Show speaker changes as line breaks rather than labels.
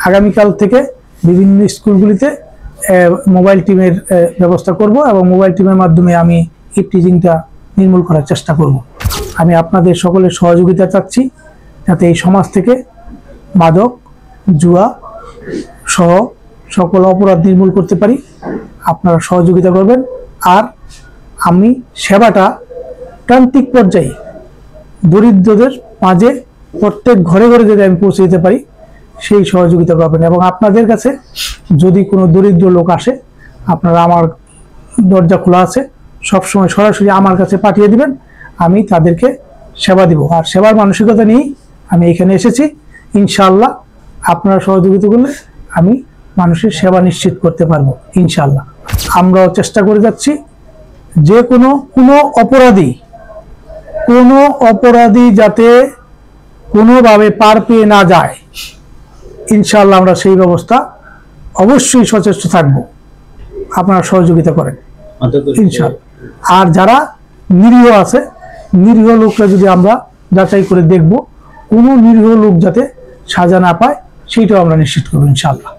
আগামীকাল থেকে বিভিন্ন স্কুলগুলিতে মোবাইল টিমের ব্যবস্থা করব এবং মোবাইল টিমের মাধ্যমে আমি ইপটিজিংটা নির্মূল করার চেষ্টা করব। আমি আপনাদের সকলের সহযোগিতা চাচ্ছি যাতে এই সমাজ থেকে মাদক, জুয়া সহ সকল অপরাধ নির্মূল করতে পারি। আপনারা সহযোগিতা করবেন। আর আমি সেবাটা প্রান্তিক পর্যায়ে দরিদ্রদের মাঝে প্রত্যেক ঘরে ঘরে যদি আমি পৌঁছে দিতে পারি সেই সহযোগিতা করবেন। এবং আপনাদের কাছে যদি কোনো দরিদ্র লোক আসে, আপনারা আমার দরজা খোলা আছে, সবসময় সরাসরি আমার কাছে পাঠিয়ে দিবেন, আমি তাদেরকে সেবা দিব। আর সেবার মানসিকতা নিয়েই আমি এখানে এসেছি। ইনশাআল্লাহ আপনারা সহযোগিতা করলে আমি মানুষের সেবা নিশ্চিত করতে পারবো ইনশাআল্লাহ। আমরাও চেষ্টা করে যাচ্ছি যে কোনো অপরাধী যাতে কোনোভাবে পার পেয়ে না যায়, ইনশাআল্লাহ আমরা সেই ব্যবস্থা অবশ্যই সচেষ্ট থাকবো। আপনারা সহযোগিতা করেন ইনশাআল্লাহ। আর যারা নিরীহ আছে, নিরীহ লোকরা যদি আমরা যাচাই করে দেখব, কোনো নিরীহ লোক যাতে সাজা না পায় সেইটাও আমরা নিশ্চিত করবো ইনশাআল্লাহ।